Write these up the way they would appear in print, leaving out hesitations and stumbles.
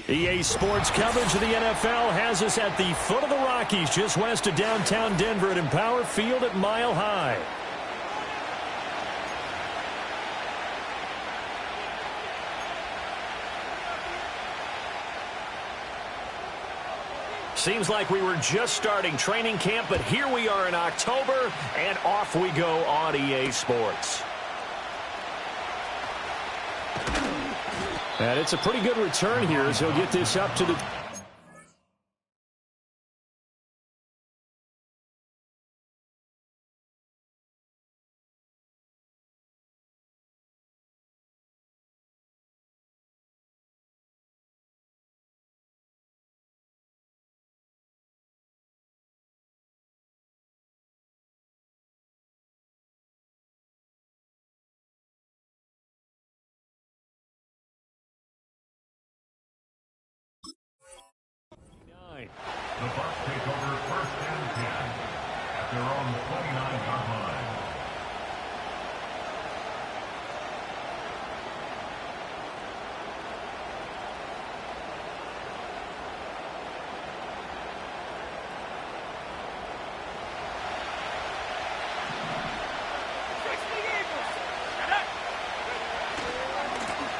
EA Sports coverage of the NFL has us at the foot of the Rockies, just west of downtown Denver at Empower Field at Mile High. Seems like we were just starting training camp, but here we are in October, and off we go on EA Sports. And it's a pretty good return here as he'll get this up to the... The Bucs take over 1st and 10 at their own 29-yard line.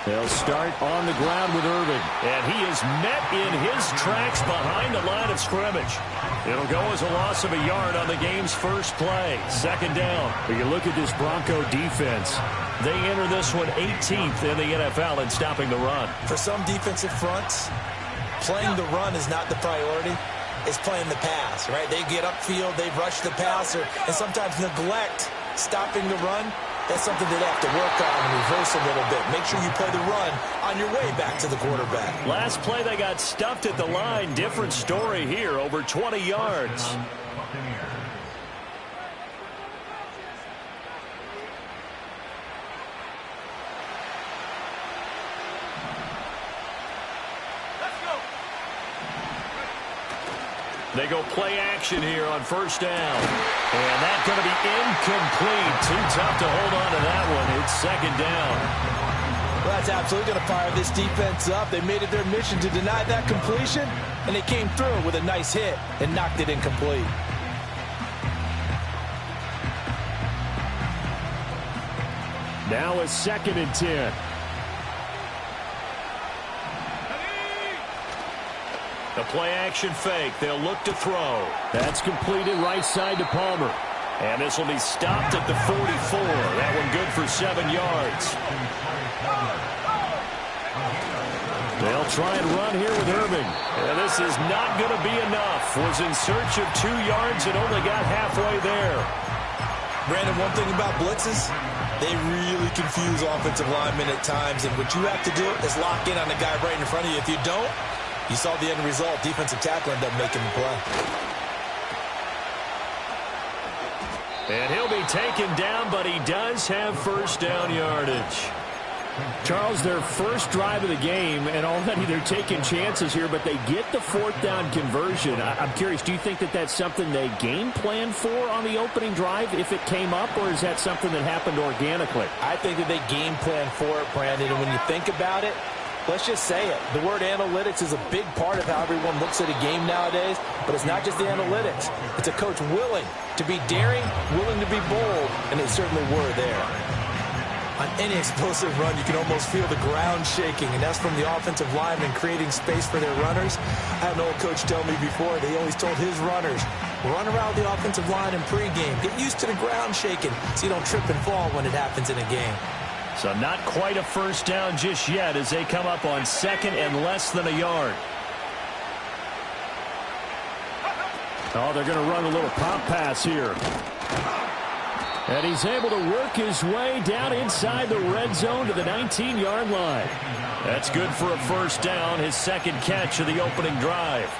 They'll start on the ground with Irving. And he is met in his tracks behind the line of scrimmage. It'll go as a loss of a yard on the game's first play. 2nd down. When you look at this Bronco defense, they enter this one 18th in the NFL in stopping the run. For some defensive fronts, playing the run is not the priority. It's playing the pass, right? They get upfield, they rush the passer, and sometimes neglect stopping the run. That's something they'd have to work on and reverse a little bit. Make sure you play the run on your way back to the quarterback. Last play, they got stuffed at the line. Different story here, over 20 yards. They go play action here on 1st down. And that's going to be incomplete. Too tough to hold on to that one. It's 2nd down. Well, that's absolutely going to fire this defense up. They made it their mission to deny that completion, and they came through with a nice hit and knocked it incomplete. Now a 2nd and 10. The play-action fake. They'll look to throw. That's completed right side to Palmer. And this will be stopped at the 44. That one good for 7 yards. They'll try and run here with Irving. And this is not going to be enough. Was in search of 2 yards and only got halfway there. Brandon, one thing about blitzes, they really confuse offensive linemen at times. And what you have to do is lock in on the guy right in front of you. If you don't, you saw the end result. Defensive tackle ended up making the play. And he'll be taken down, but he does have 1st down yardage. Charles, their first drive of the game, and already they're taking chances here, but they get the 4th down conversion. I'm curious, do you think that that's something they game plan for on the opening drive if it came up, or is that something that happened organically? I think that they game plan for it, Brandon, and when you think about it, let's just say it. The word analytics is a big part of how everyone looks at a game nowadays, but it's not just the analytics. It's a coach willing to be daring, willing to be bold, and they certainly were there. On any explosive run, you can almost feel the ground shaking, and that's from the offensive linemen creating space for their runners. I had an old coach tell me before, they always told his runners, run around the offensive line in pregame. Get used to the ground shaking so you don't trip and fall when it happens in a game. So not quite a 1st down just yet as they come up on 2nd and less than a yard. Oh, they're going to run a little pop pass here. And he's able to work his way down inside the red zone to the 19-yard line. That's good for a 1st down, his 2nd catch of the opening drive.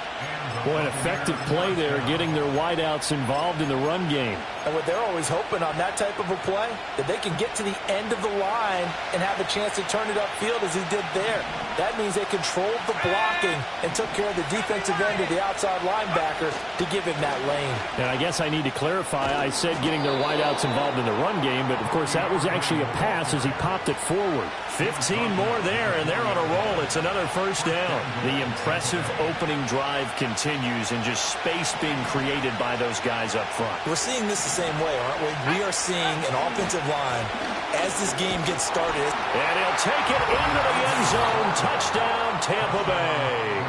Boy, an effective play there, getting their wideouts involved in the run game. And what they're always hoping on that type of a play, that they can get to the end of the line and have a chance to turn it upfield as he did there. That means they controlled the blocking and took care of the defensive end of the outside linebacker to give him that lane. And I guess I need to clarify, I said getting their wideouts involved in the run game, but of course that was actually a pass as he popped it forward. 15 more there, and they're they're on a roll. It's another first down. The impressive opening drive continues and just space being created by those guys up front. We're seeing this the same way, aren't we? We are seeing an offensive line as this game gets started. And he'll take it into the end zone. Touchdown, Tampa Bay.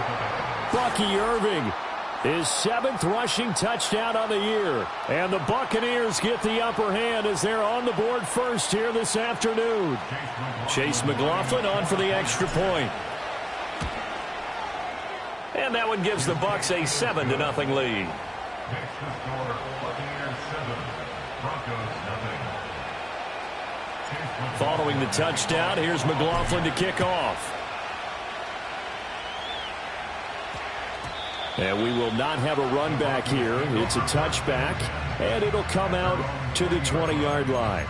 Bucky Irving, his 7th rushing touchdown on the year. And the Buccaneers get the upper hand as they're on the board first here this afternoon. Chase McLaughlin on for the extra point. And that one gives the Bucs a 7-0 lead. Next to score, Buccaneers 7, Broncos 0. Following the touchdown, here's McLaughlin to kick off. And we will not have a run back here. It's a touchback, and it'll come out to the 20-yard line.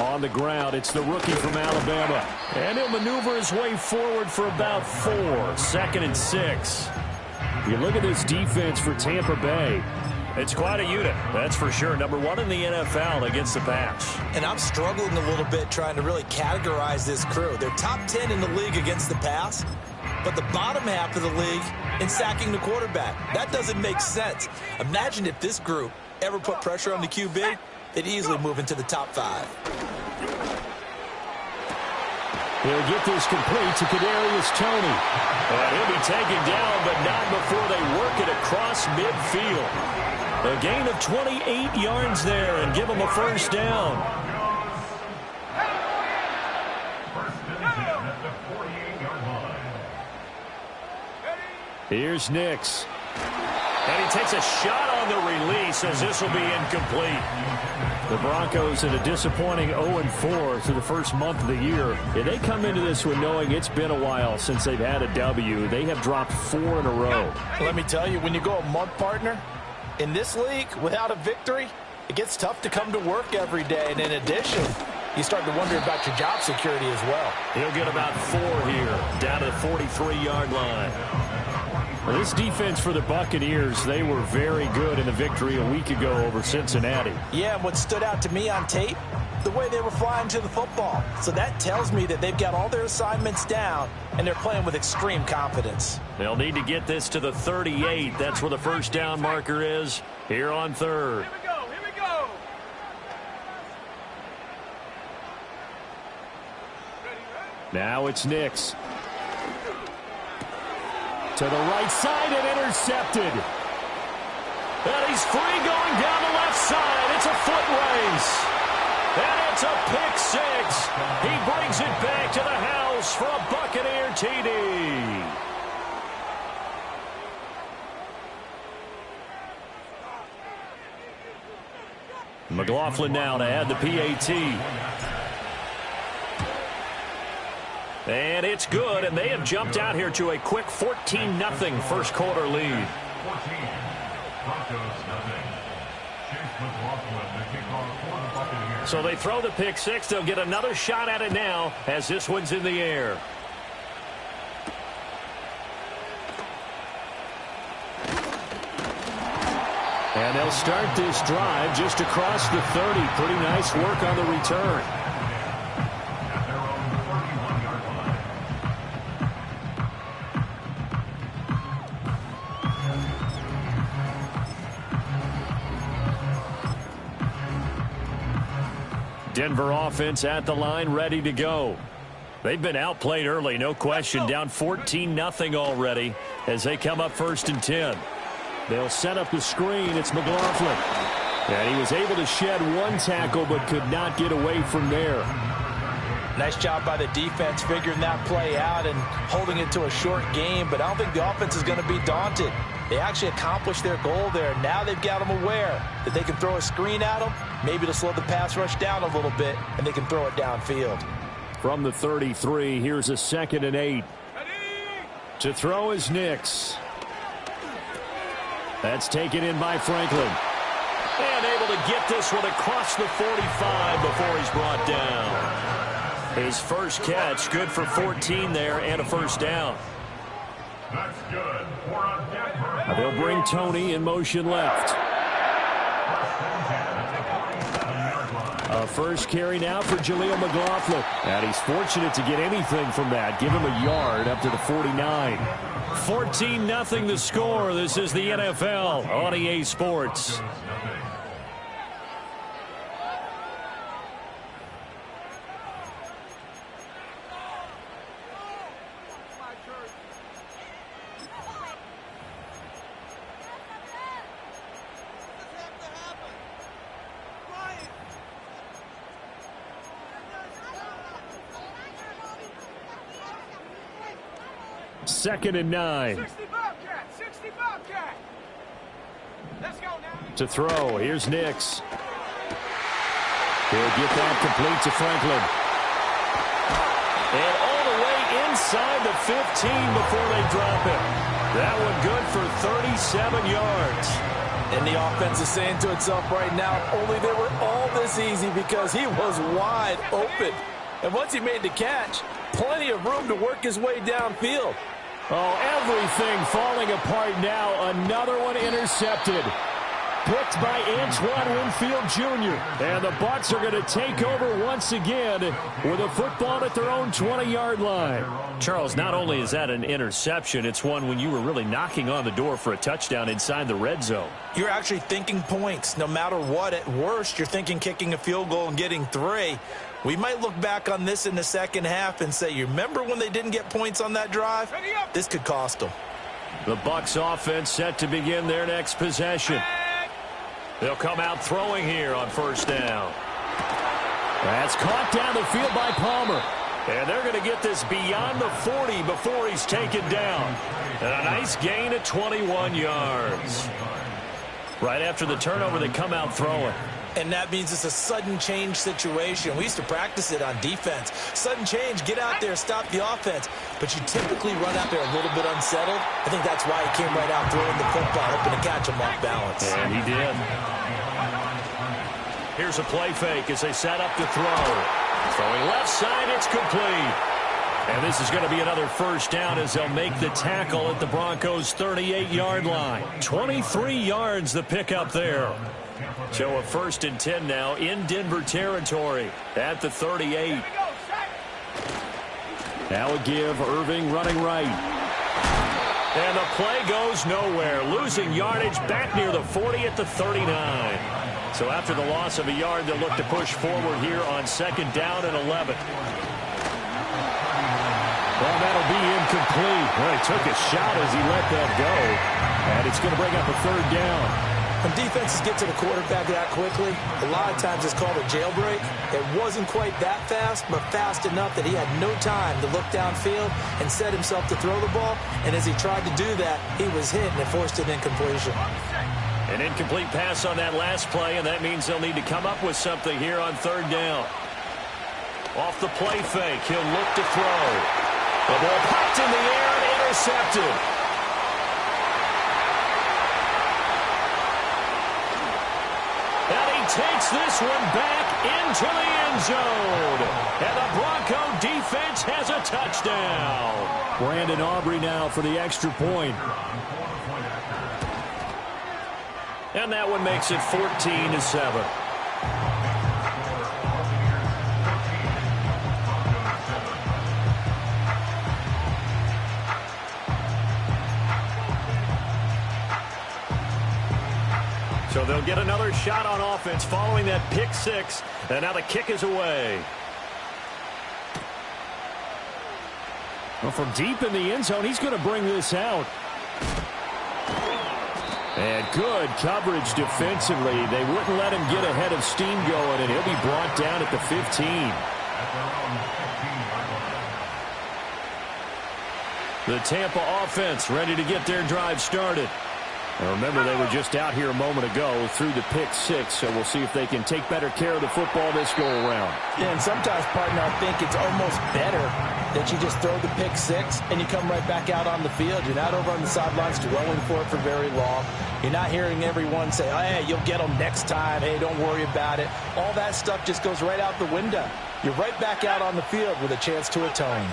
On the ground, it's the rookie from Alabama. And he'll maneuver his way forward for about 4. 2nd and 6. You look at this defense for Tampa Bay. It's quite a unit, that's for sure. Number 1 in the NFL against the pass. And I'm struggling a little bit trying to really categorize this crew. They're top 10 in the league against the pass, but the bottom half of the league in sacking the quarterback. That doesn't make sense. Imagine if this group ever put pressure on the QB, they'd easily move into the top 5. He'll get this complete to Kadarius Toney. And he'll be taken down, but not before they work it across midfield. A gain of 28 yards there and give him a first down. First and 10 at the 48-yard line. Here's Nix. And he takes a shot on the release as this will be incomplete. The Broncos in a disappointing 0-4 through the first month of the year. And they come into this one knowing it's been a while since they've had a W. They have dropped 4 in a row. Let me tell you, when you go a month, partner, in this league without a victory, it gets tough to come to work every day. And in addition, you start to wonder about your job security as well. He'll get about 4 here, down to the 43-yard line. Well, this defense for the Buccaneers, they were very good in the victory a week ago over Cincinnati. Yeah, and what stood out to me on tape, the way they were flying to the football. So that tells me that they've got all their assignments down, and they're playing with extreme confidence. They'll need to get this to the 38. That's where the first down marker is here on 3rd. Here we go, here we go. Now it's Nix. To the right side and intercepted. And he's free going down the left side. It's a foot race. And it's a pick 6. He brings it back to the house for a Buccaneer TD. McLaughlin now to add the PAT. And it's good, and they have jumped out here to a quick 14-0 first quarter lead. 14, Broncos 0. Chase McLaughlin, the kickoff for the Buccaneers. So they throw the pick 6. They'll get another shot at it now as this one's in the air. And they'll start this drive just across the 30. Pretty nice work on the return. At their own 31-yard line. Denver offense at the line, ready to go. They've been outplayed early, no question. Down 14-0 already as they come up 1st and 10. They'll set up the screen. It's McLaughlin. And he was able to shed 1 tackle but could not get away from there. Nice job by the defense figuring that play out and holding it to a short game, but I don't think the offense is going to be daunted. They actually accomplished their goal there. Now they've got them aware that they can throw a screen at them, maybe to slow the pass rush down a little bit, and they can throw it downfield. From the 33, here's a 2nd and 8. To throw is Nix. That's taken in by Franklin. And able to get this one across the 45 before he's brought down. His first catch, good for 14 there and a first down. That's good for a Denver. They'll bring Tony in motion left. A first carry now for Jaleel McLaughlin. And he's fortunate to get anything from that. Give him a yard up to the 49. 14-0 the score. This is the NFL on EA Sports. Second and 9. 60 Bobcat, 60 Bobcat. Let's go now. To throw, here's Nix. He'll get that complete to Franklin. And all the way inside the 15 before they drop it. That one good for 37 yards. And the offense is saying to itself right now, only they were all this easy because he was wide open. And once he made the catch, plenty of room to work his way downfield. Oh, everything falling apart now. Another one intercepted. Picked by Antoine Winfield Jr. And the Bucs are going to take over once again with a football at their own 20-yard line. Charles, not only is that an interception, it's one when you were really knocking on the door for a touchdown inside the red zone. You're actually thinking points. No matter what, at worst, you're thinking kicking a field goal and getting 3. We might look back on this in the second half and say, you remember when they didn't get points on that drive? This could cost them. The Bucs offense set to begin their next possession. They'll come out throwing here on first down. That's caught down the field by Palmer. And they're going to get this beyond the 40 before he's taken down. And a nice gain of 21 yards. Right after the turnover, they come out throwing. And that means it's a sudden change situation. We used to practice it on defense. Sudden change, get out there, stop the offense. But you typically run out there a little bit unsettled. I think that's why he came right out throwing the football, hoping to catch him off balance. And he did. Here's a play fake as they set up to throw. Throwing left side, it's complete. And this is going to be another first down as they'll make the tackle at the Broncos' 38-yard line. 23 yards the pickup there. So a 1st and 10 now in Denver territory at the 38. Now a give, Irving running right. And the play goes nowhere. Losing yardage back near the 40 at the 39. So after the loss of a yard, they'll look to push forward here on 2nd down and 11. Well, that'll be incomplete. Well, he took a shot as he let that go. And it's going to bring up a 3rd down. When defenses get to the quarterback that quickly, a lot of times it's called a jailbreak. It wasn't quite that fast, but fast enough that he had no time to look downfield and set himself to throw the ball. And as he tried to do that, he was hit and it forced an incompletion. An incomplete pass on that last play, and that means they'll need to come up with something here on 3rd down. Off the play fake, he'll look to throw. The ball popped in the air and intercepted. Takes this one back into the end zone. And the Bronco defense has a touchdown. Brandon Aubrey now for the extra point. And that one makes it 14-7. So they'll get another shot on offense following that pick 6. And now the kick is away. Well, from deep in the end zone, he's going to bring this out. And good coverage defensively. They wouldn't let him get ahead of steam going, and he'll be brought down at the 15. The Tampa offense ready to get their drive started. And remember, they were just out here a moment ago through the pick 6, so we'll see if they can take better care of the football this go-around. Yeah, and sometimes, partner, I think it's almost better that you just throw the pick 6 and you come right back out on the field. You're not over on the sidelines dwelling for it for very long. You're not hearing everyone say, hey, you'll get them next time. Hey, don't worry about it. All that stuff just goes right out the window. you're right back out on the field with a chance to atone.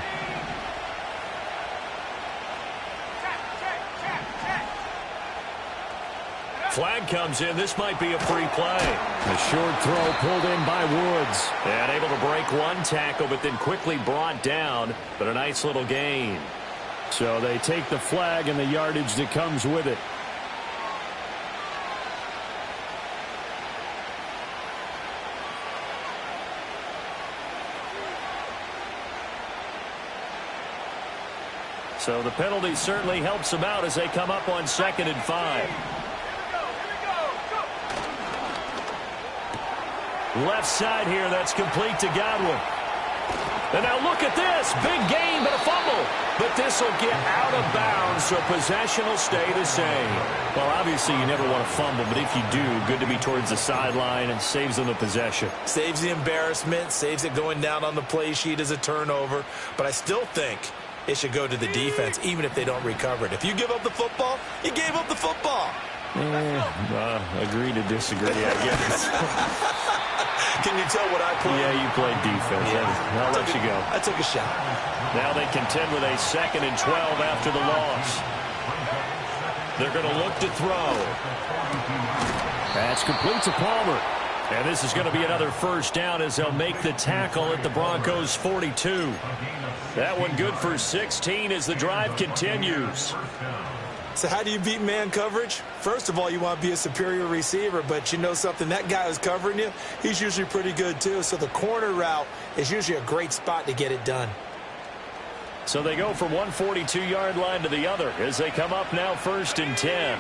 Flag comes in. This might be a free play. A short throw pulled in by Woods. And able to break one tackle, but then quickly brought down. But a nice little gain. So they take the flag and the yardage that comes with it. So the penalty certainly helps them out as they come up on 2nd and 5. Left side here, that's complete to Godwin. And now look at this. Big gain, but a fumble. But this will get out of bounds, so possession will stay the same. Well, obviously you never want to fumble, but if you do, good to be towards the sideline and saves them the possession. Saves the embarrassment, saves it going down on the play sheet as a turnover. But I still think it should go to the defense, even if they don't recover it. If you give up the football, you gave up the football. Agree to disagree, I guess. Can you tell what I played? Yeah, you played defense. Yeah. I'll let you go. I took a shot. Now they contend with a 2nd and 12 after the loss. They're going to look to throw. That's complete to Palmer. And this is going to be another first down as they'll make the tackle at the Broncos 42. That one good for 16 as the drive continues. So how do you beat man coverage? First of all, you want to be a superior receiver, but you know something, that guy who's covering you, he's usually pretty good too. So the corner route is usually a great spot to get it done. So they go from 142-yard line to the other as they come up now 1st and 10.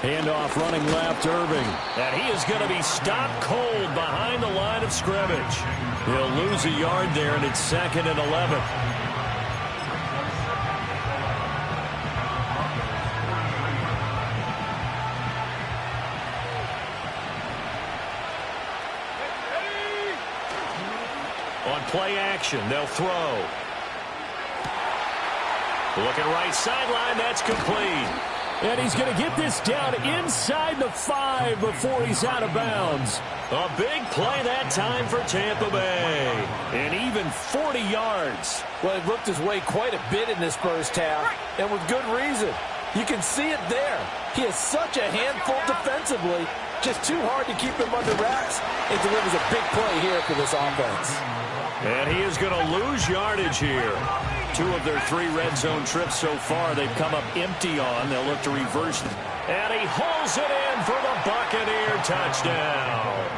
Handoff running left, Irving. And he is going to be stopped cold behind the line of scrimmage. He'll lose a yard there, and it's 2nd and 11. On play action, they'll throw. Looking right sideline, that's complete. And he's going to get this down inside the 5 before he's out of bounds. A big play that time for Tampa Bay. And even 40 yards. Well, he looked his way quite a bit in this first half, and with good reason. You can see it there. He is such a handful defensively. Just too hard to keep him under wraps. It delivers a big play here for this offense. And he is going to lose yardage here. 2 of their 3 red zone trips so far they've come up empty on. They'll look to reverse it. And he hauls it in for the Buccaneer touchdown.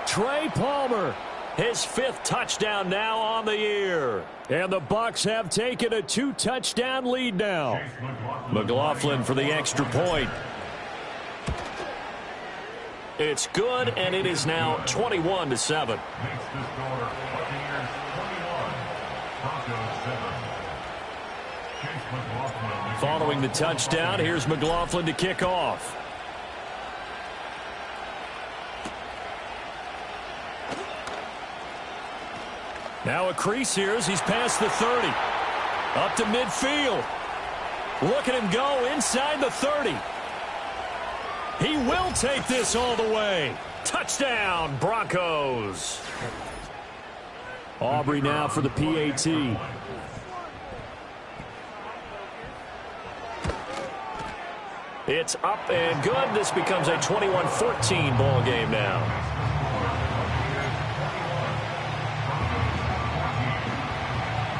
Trey Palmer. His 5th touchdown now on the year. And the Bucs have taken a 2-touchdown lead now. McLaughlin for the extra point. It's good, and it is now 21-7. Following the touchdown, here's McLaughlin to kick off. Now a crease here as he's past the 30. Up to midfield. Look at him go inside the 30. He will take this all the way. Touchdown, Broncos. Aubrey now for the PAT. It's up and good. This becomes a 21-14 ball game now.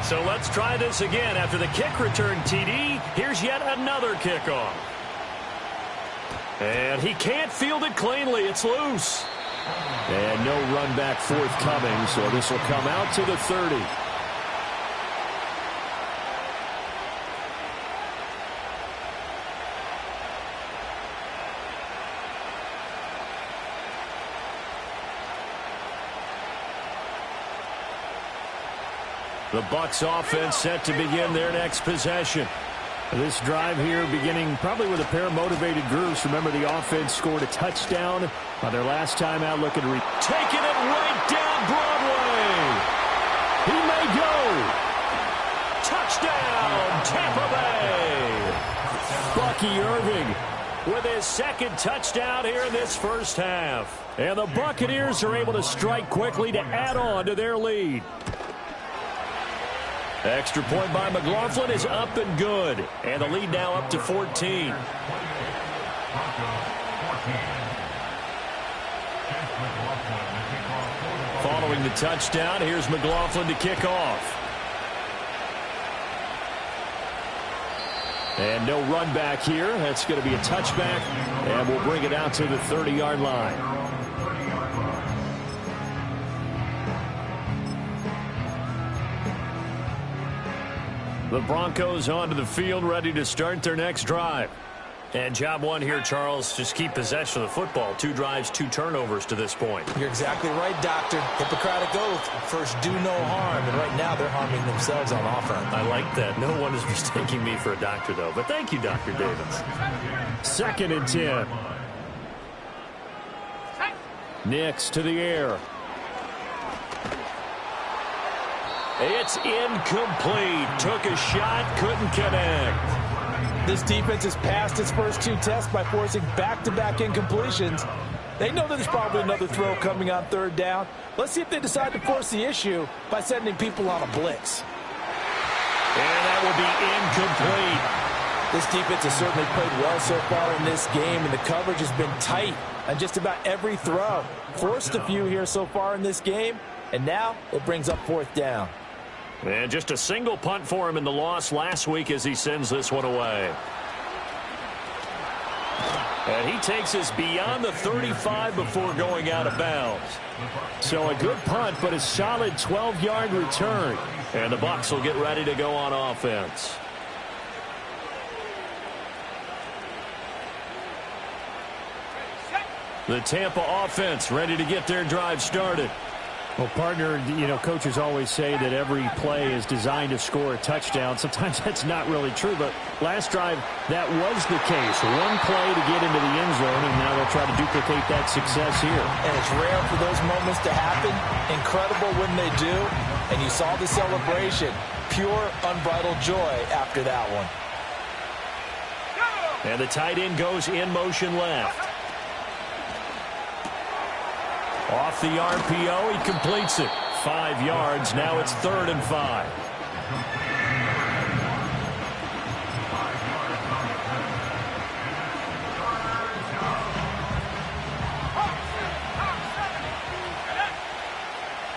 So let's try this again. After the kick return TD, here's yet another kickoff. And he can't field it cleanly. It's loose. And no run back forthcoming, so this will come out to the 30. The Bucs offense set to begin their next possession. This drive here beginning probably with a pair of motivated groups. Remember, the offense scored a touchdown on their last time out looking to taking it right down Broadway. He may go. Touchdown, Tampa Bay. Bucky Irving with his second touchdown here in this first half. And the Buccaneers are able to strike quickly to add on to their lead. Extra point by McLaughlin is up and good. And the lead now up to 14. Following the touchdown, here's McLaughlin to kick off. And no run back here. That's going to be a touchback. And we'll bring it out to the 30-yard line. The Broncos onto the field, ready to start their next drive. And job one here, Charles, just keep possession of the football. 2 drives, 2 turnovers to this point. You're exactly right, Doctor. Hippocratic oath. First, do no harm. And right now, they're harming themselves on offense. I like that. No one is mistaking me for a doctor, though. But thank you, Dr. Davis. 2nd and 10. Nix to the air. It's incomplete. Took a shot, couldn't connect. This defense has passed its first 2 tests by forcing back-to-back incompletions. They know that there's probably another throw coming on 3rd down. Let's see if they decide to force the issue by sending people on a blitz. And that will be incomplete. This defense has certainly played well so far in this game, and the coverage has been tight on just about every throw. Forced a few here so far in this game, and now it brings up 4th down. And just a single punt for him in the loss last week as he sends this one away. And he takes us beyond the 35 before going out of bounds. So a good punt, but a solid 12-yard return. And the Bucs will get ready to go on offense. The Tampa offense ready to get their drive started. Well, partner, coaches always say that every play is designed to score a touchdown. Sometimes that's not really true, but last drive, that was the case. One play to get into the end zone, and now they'll try to duplicate that success here. And it's rare for those moments to happen. Incredible when they do. And you saw the celebration. Pure, unbridled joy after that one. And the tight end goes in motion left. Off the RPO, he completes it. 5 yards. Now it's 3rd and 5.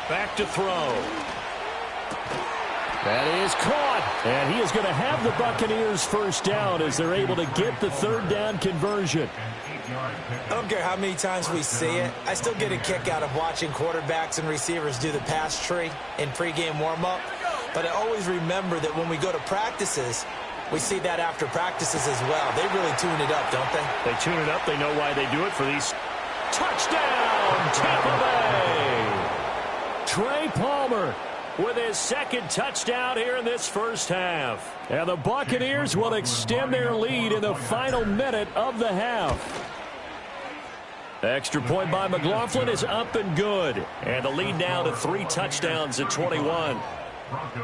Back to throw. That is caught. And he is going to have the Buccaneers first down as they're able to get the 3rd down conversion. I don't care how many times we see it. I still get a kick out of watching quarterbacks and receivers do the pass tree in pregame warm-up. But I always remember that when we go to practices, we see that after practices as well. They really tune it up, don't they? They tune it up. They know why they do it for these. Touchdown, Tampa Bay! Trey Palmer with his 2nd touchdown here in this first half. And the Buccaneers will extend their lead in the final minute of the half. Extra point by McLaughlin is up and good. And the lead now to 3 touchdowns at 21. Broncos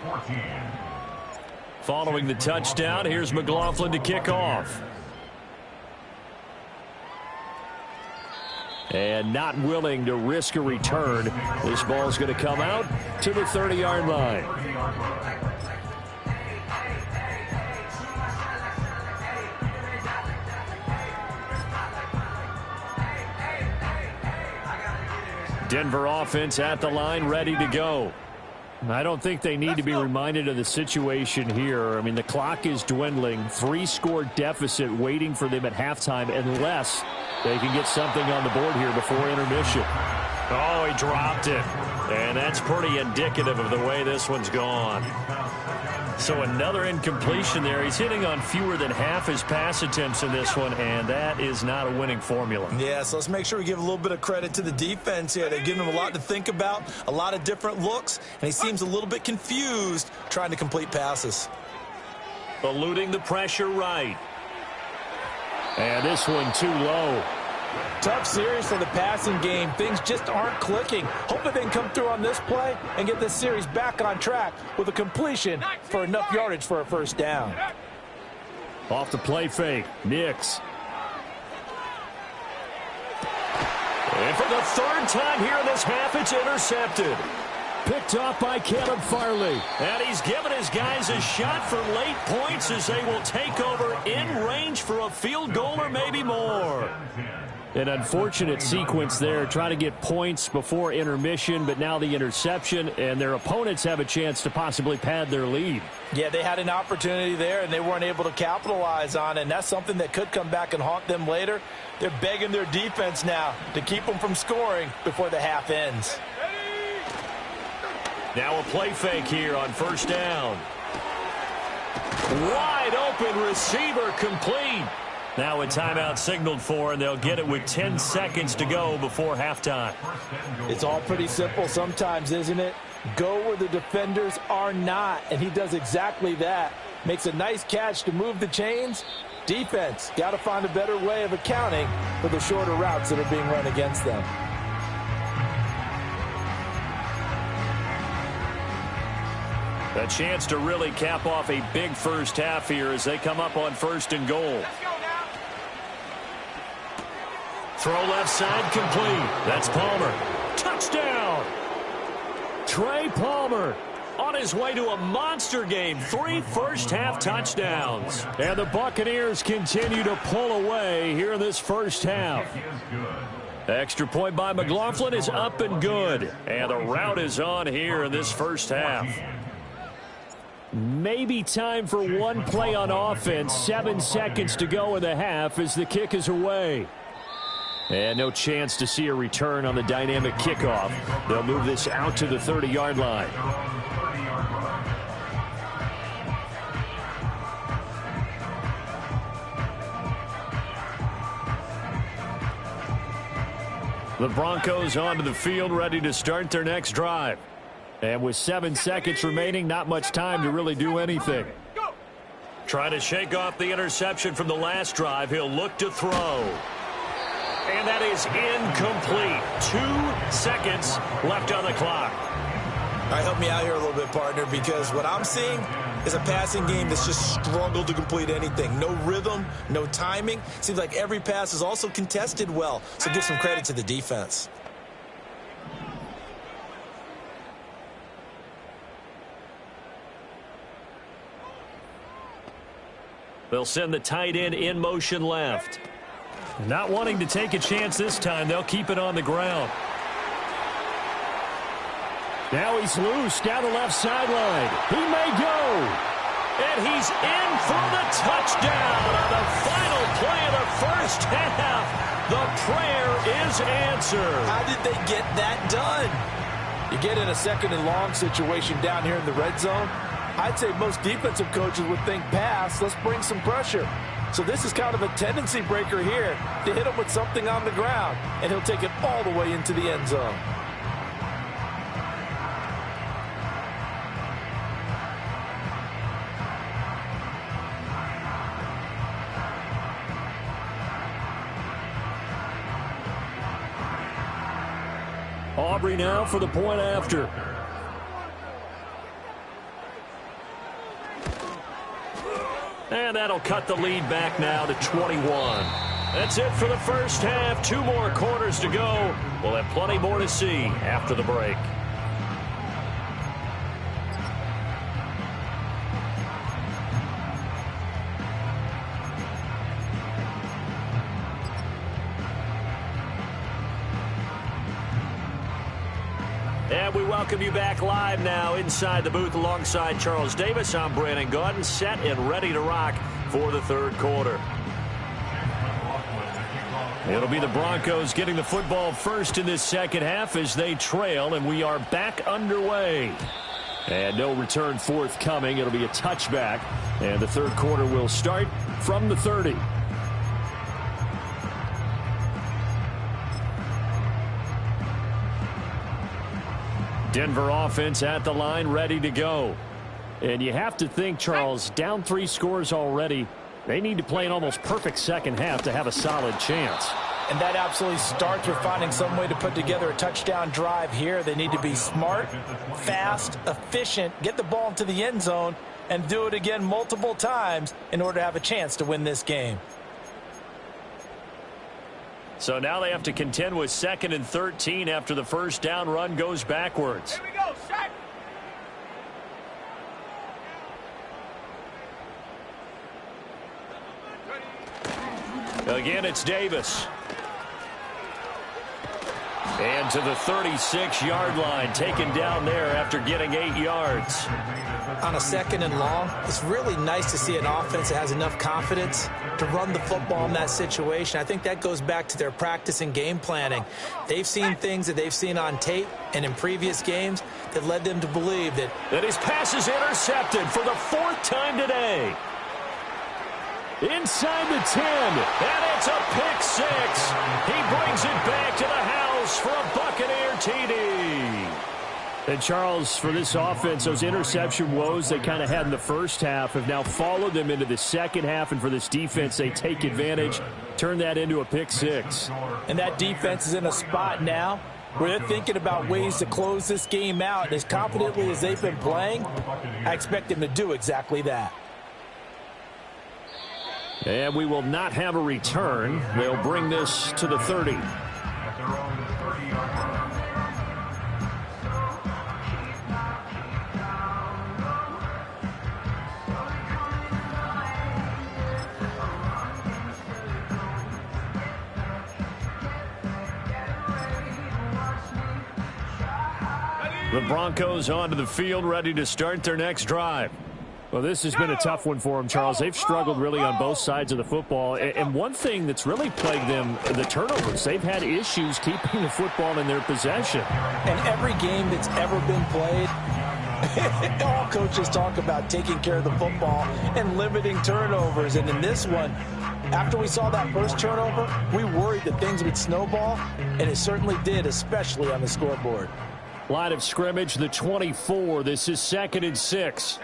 14. Following the touchdown, here's McLaughlin to kick off. And not willing to risk a return. This ball's going to come out to the 30-yard line. Denver offense at the line, ready to go. I don't think they need to be reminded of the situation here. I mean, the clock is dwindling. 3-score deficit waiting for them at halftime unless they can get something on the board here before intermission. Oh, he dropped it. And that's pretty indicative of the way this one's gone. So another incompletion there. He's hitting on fewer than half his pass attempts in this one, and that is not a winning formula. Yeah, so let's make sure we give a little bit of credit to the defense here. They've given him a lot to think about, a lot of different looks, and he seems a little bit confused trying to complete passes. Eluding the pressure right. And this one too low. Tough series for the passing game. Things just aren't clicking. Hopefully they can come through on this play and get this series back on track with a completion for enough yardage for a first down. Off the play fake. Nix for the third time here in this half, it's intercepted. Picked off by Caleb Farley. And he's given his guys a shot for late points as they will take over in range for a field goal or maybe more. An unfortunate sequence there, trying to get points before intermission, but now the interception, and their opponents have a chance to possibly pad their lead. Yeah, they had an opportunity there, and they weren't able to capitalize on it, and that's something that could come back and haunt them later. They're begging their defense now to keep them from scoring before the half ends. Now a play fake here on first down. Wide open receiver complete. Now a timeout signaled for, and they'll get it with 10 seconds to go before halftime. It's all pretty simple sometimes, isn't it? Go where the defenders are not, and he does exactly that. Makes a nice catch to move the chains. Defense, got to find a better way of accounting for the shorter routes that are being run against them. A chance to really cap off a big first half here as they come up on first and goal. Throw left side complete. That's Palmer. Touchdown! Trey Palmer. On his way to a monster game. 3 first-half touchdowns. And the Buccaneers continue to pull away here in this first half. Extra point by McLaughlin is up and good. And the route is on here in this first half. Maybe time for one play on offense. 7 seconds to go in the half as the kick is away. And no chance to see a return on the dynamic kickoff. They'll move this out to the 30-yard line. The Broncos onto the field, ready to start their next drive. And with 7 seconds remaining, not much time to really do anything. Trying to shake off the interception from the last drive. He'll look to throw. And that is incomplete. 2 seconds left on the clock. All right, help me out here a little bit, partner, because what I'm seeing is a passing game that's just struggled to complete anything. No rhythm, no timing. Seems like every pass is also contested well, so give some credit to the defense. They'll send the tight end in motion left. Not wanting to take a chance this time, they'll keep it on the ground. Now he's loose down the left sideline. He may go. And he's in for the touchdown on the final play of the first half. The prayer is answered. How did they get that done? You get in a second and long situation down here in the red zone. I'd say most defensive coaches would think pass, let's bring some pressure. So this is kind of a tendency breaker here to hit him with something on the ground, and he'll take it all the way into the end zone. Aubrey now for the point after. And that'll cut the lead back now to 21. That's it for the first half. 2 more quarters to go. We'll have plenty more to see after the break. And we welcome you back live now inside the booth alongside Charles Davis. I'm Brandon Gaudin, set and ready to rock for the third quarter. It'll be the Broncos getting the football first in this second half as they trail, and we are back underway. And no return forthcoming. It'll be a touchback, and the third quarter will start from the 30. Denver offense at the line, ready to go. And you have to think, Charles, down 3 scores already. They need to play an almost perfect second half to have a solid chance. And that absolutely starts with finding some way to put together a touchdown drive here. They need to be smart, fast, efficient, get the ball into the end zone, and do it again multiple times in order to have a chance to win this game. So now they have to contend with 2nd and 13 after the first down run goes backwards. Here we go, set. Again, it's Davis. And to the 36-yard line, taken down there after getting 8 yards. On a 2nd and long, it's really nice to see an offense that has enough confidence to run the football in that situation. I think that goes back to their practice and game planning. They've seen things that they've seen on tape and in previous games that led them to believe that his pass is intercepted for the 4th time today. Inside the 10, and it's a pick 6. He brings it back to the house for a Buccaneer TD. And Charles, for this offense, those interception woes they kind of had in the first half have now followed them into the second half, and for this defense, they take advantage, turn that into a pick 6. And that defense is in a spot now where they're thinking about ways to close this game out. And as confidently as they've been playing, I expect them to do exactly that. And we will not have a return. They'll bring this to the 30. The Broncos onto the field, ready to start their next drive. Well, this has been a tough one for them, Charles. They've struggled really on both sides of the football. And one thing that's really plagued them, the turnovers. They've had issues keeping the football in their possession. And every game that's ever been played, all coaches talk about taking care of the football and limiting turnovers. And in this one, after we saw that first turnover, we worried that things would snowball, and it certainly did, especially on the scoreboard. Line of scrimmage, the 24. This is 2nd and 6.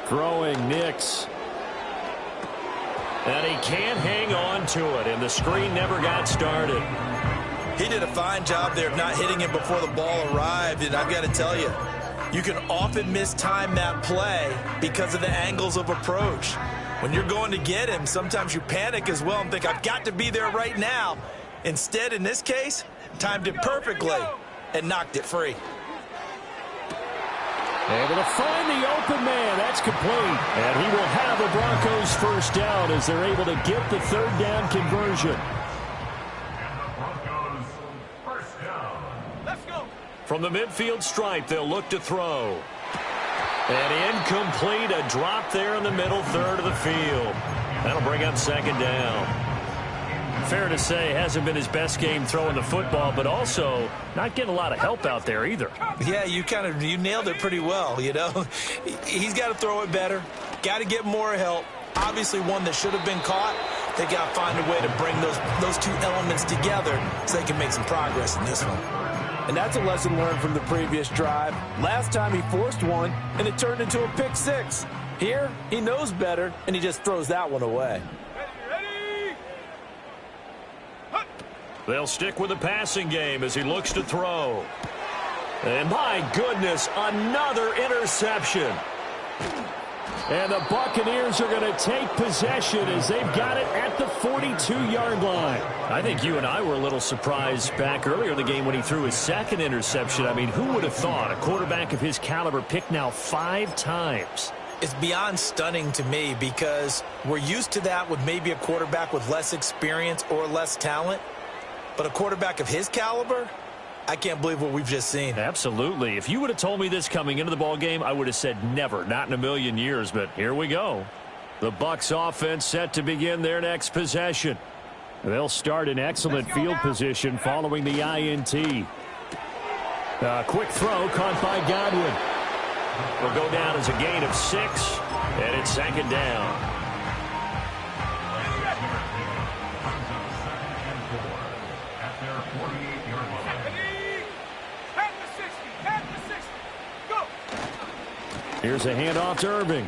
Throwing Nix. And he can't hang on to it, and the screen never got started. He did a fine job there of not hitting him before the ball arrived, and I've got to tell you, you can often mistime that play because of the angles of approach. When you're going to get him, sometimes you panic as well and think, I've got to be there right now. Instead, in this case, timed it perfectly and knocked it free. Able to find the open man. That's complete. And he will have the Broncos first down as they're able to get the third down conversion. And the Broncos first down. Let's go. From the midfield stripe, they'll look to throw. And incomplete, a drop there in the middle third of the field. That'll bring up 2nd down. Fair to say, hasn't been his best game throwing the football, but also not getting a lot of help out there either. Yeah, you nailed it pretty well, you know. He's got to throw it better, got to get more help. Obviously one that should have been caught. They got to find a way to bring those two elements together so they can make some progress in this one. And that's a lesson learned from the previous drive. Last time he forced one, and it turned into a pick 6. Here, he knows better, and he just throws that one away. They'll stick with the passing game as he looks to throw. And my goodness, another interception. And the Buccaneers are going to take possession as they've got it at the 42-yard line. I think you and I were a little surprised back earlier in the game when he threw his 2nd interception. I mean, who would have thought a quarterback of his caliber picked now 5 times? It's beyond stunning to me because we're used to that with maybe a quarterback with less experience or less talent. But a quarterback of his caliber, I can't believe what we've just seen. Absolutely. If you would have told me this coming into the ballgame, I would have said never, not in a million years. But here we go. The Bucs offense set to begin their next possession. They'll start in excellent field position following the INT. A quick throw caught by Godwin. Will go down as a gain of 6, and it's 2nd down. Here's a handoff to Irving.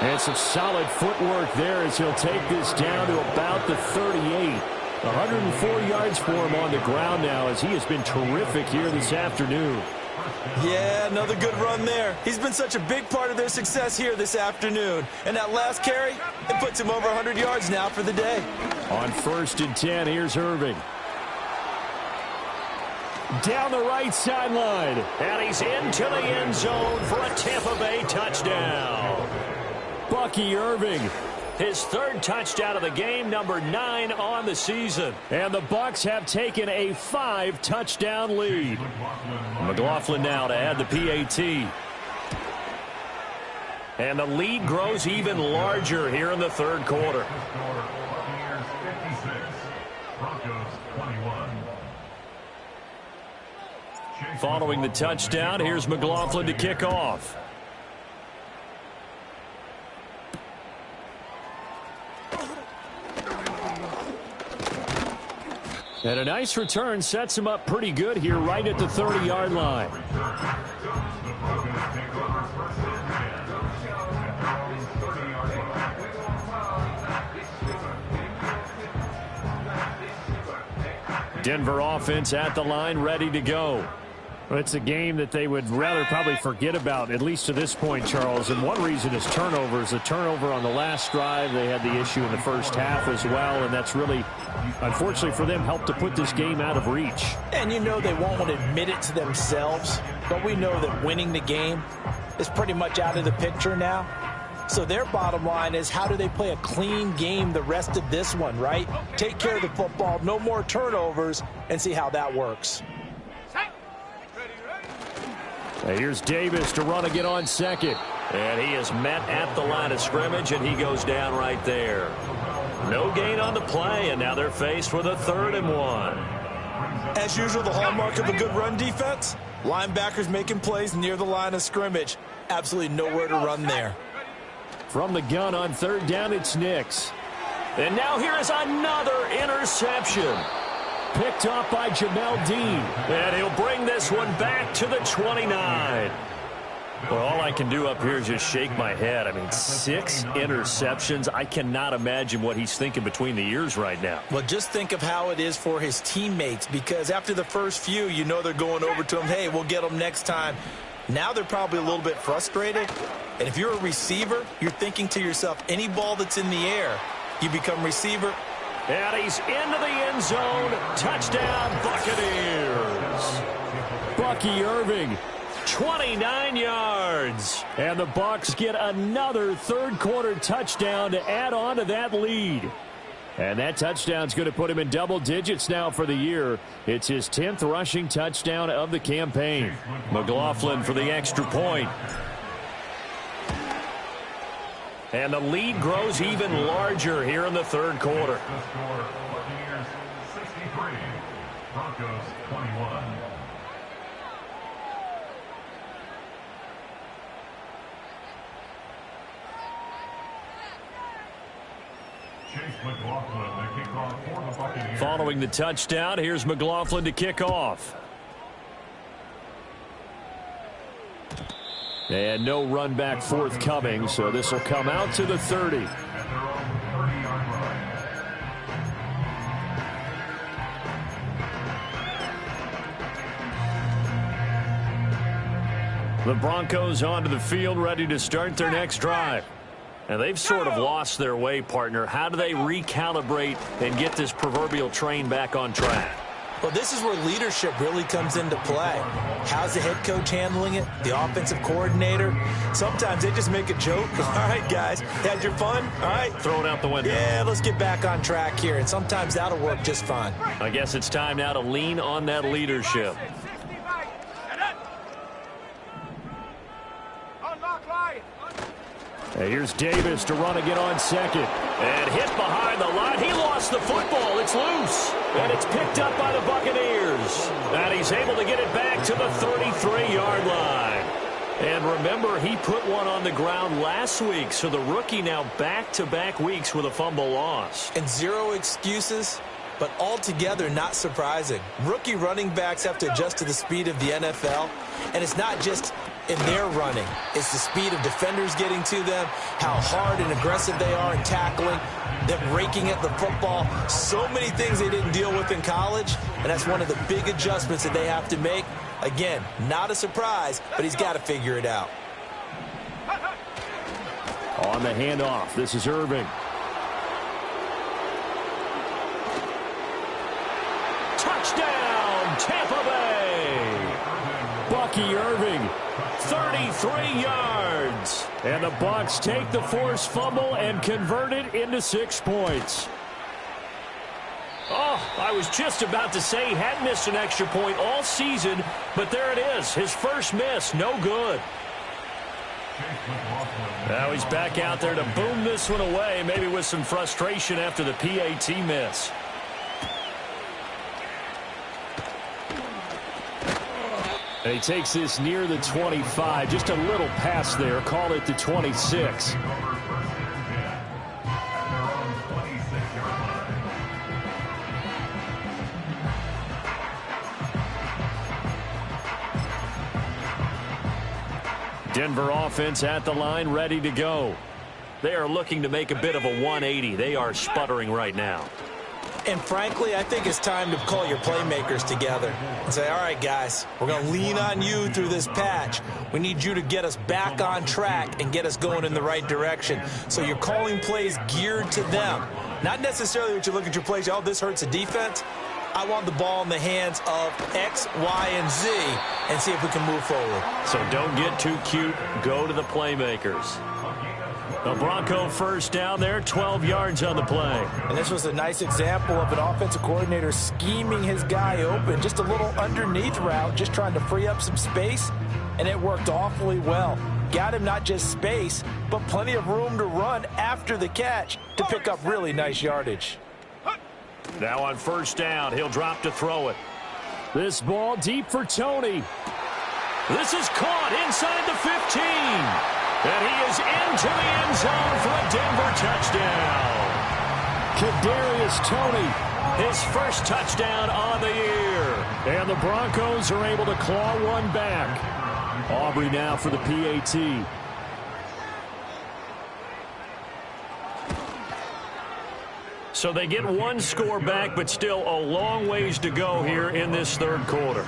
And some solid footwork there as he'll take this down to about the 38. 104 yards for him on the ground now as he has been terrific here this afternoon. Yeah, another good run there. He's been such a big part of their success here this afternoon. And that last carry, it puts him over 100 yards now for the day. On 1st and 10, here's Irving. Down the right sideline. And he's into the end zone for a Tampa Bay touchdown. Bucky Irving. His 3rd touchdown of the game, number 9 on the season. And the Bucs have taken a 5-touchdown lead. McLaughlin now to add the PAT. And the lead grows even larger here in the 3rd quarter. Following the touchdown, here's McLaughlin to kick off. And a nice return sets him up pretty good here right at the 30-yard line. Denver offense at the line, ready to go. Well, it's a game that they would rather probably forget about, at least to this point, Charles. And one reason is turnovers. A turnover on the last drive. They had the issue in the first half as well, and that's really, unfortunately for them, helped to put this game out of reach. And you know they won't admit it to themselves, but we know that winning the game is pretty much out of the picture now. So their bottom line is, how do they play a clean game the rest of this one, right? Take care of the football, no more turnovers, and see how that works. Here's Davis to run again on 2nd. And he is met at the line of scrimmage, and he goes down right there. No gain on the play, and now they're faced with a 3rd and 1. As usual, the hallmark of a good run defense, linebackers making plays near the line of scrimmage. Absolutely nowhere to run there. From the gun on 3rd down, it's Nix. And now here is another interception. Picked off by Jamel Dean. And he'll bring this one back to the 29. Well, all I can do up here is just shake my head. I mean, 6 interceptions. I cannot imagine what he's thinking between the ears right now. Well, just think of how it is for his teammates, because after the first few, you know they're going over to him, hey, we'll get them next time. Now they're probably a little bit frustrated. And if you're a receiver, you're thinking to yourself, any ball that's in the air, you become receiver. And he's into the end zone. Touchdown, Buccaneers. Bucky Irving. 29 yards. And the Bucs get another 3rd quarter touchdown to add on to that lead. And that touchdown's going to put him in double digits now for the year. It's his 10th rushing touchdown of the campaign. McLaughlin for the extra point. And the lead grows even larger here in the 3rd quarter. Buccaneers 63, Broncos 21. Following the touchdown, here's McLaughlin to kick off. And no run back forthcoming, so this will come out to the 30. The Broncos onto the field, ready to start their next drive. And they've sort of lost their way, partner. How do they recalibrate and get this proverbial train back on track? Well, this is where leadership really comes into play. How's the head coach handling it? The offensive coordinator? Sometimes they just make a joke. All right, guys, had your fun? All right. Throw it out the window. Yeah, let's get back on track here. And sometimes that'll work just fine. I guess it's time now to lean on that leadership. And here's Davis to run again on 2nd. And hit behind the line. He lost the football. It's loose. And it's picked up by the Buccaneers. And he's able to get it back to the 33-yard line. And remember, he put one on the ground last week. So the rookie now back-to-back weeks with a fumble loss. And 0 excuses, but altogether not surprising. Rookie running backs have to adjust to the speed of the NFL. And it's not just in their running. It's the speed of defenders getting to them, how hard and aggressive they are in tackling, them raking at the football. So many things they didn't deal with in college, and that's one of the big adjustments that they have to make. Again, not a surprise, but he's got to figure it out. On the handoff, this is Irving. Touchdown, Tampa Bay! Bucky Irving, 33 yards. And the Bucs take the forced fumble and convert it into 6 points. Oh, I was just about to say he hadn't missed an extra point all season, but there it is, his first miss, no good. Now he's back out there to boom this one away, maybe with some frustration after the PAT miss. And he takes this near the 25, just a little pass there, call it the 26. Denver offense at the line, ready to go. They are looking to make a bit of a 180. They are sputtering right now. And frankly, I think it's time to call your playmakers together and say, all right, guys, we're going to lean on you through this patch. We need you to get us back on track and get us going in the right direction. So you're calling plays geared to them. Not necessarily what you look at your plays, oh, this hurts the defense. I want the ball in the hands of X, Y, and Z and see if we can move forward. So don't get too cute. Go to the playmakers. The Bronco first down there, 12 yards on the play. And this was a nice example of an offensive coordinator scheming his guy open. Just a little underneath route, just trying to free up some space, and it worked awfully well. Got him not just space, but plenty of room to run after the catch to pick up really nice yardage. Now on first down, he'll drop to throw it. This ball deep for Tony. This is caught inside the 15. And he is into the end zone for a Denver touchdown. Kadarius Toney, his first touchdown on the year. And the Broncos are able to claw one back. Aubrey now for the PAT. So they get one score back, but still a long ways to go here in this third quarter.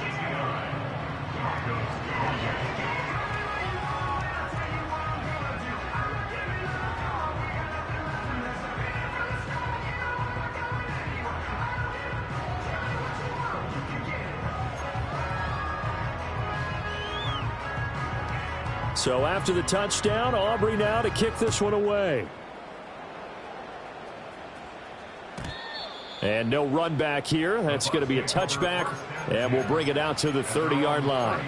So after the touchdown, Aubrey now to kick this one away. And no run back here. That's going to be a touchback, and we'll bring it out to the 30-yard line.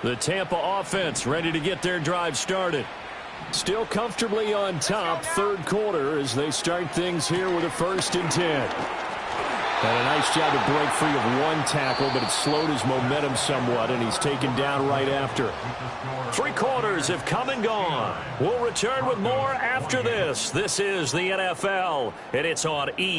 The Tampa offense ready to get their drive started. Still comfortably on top, third quarter, as they start things here with a 1st and 10. And a nice job to break free of one tackle, but it slowed his momentum somewhat, and he's taken down right after. 3 quarters have come and gone. We'll return with more after this. This is the NFL, and it's on ESPN.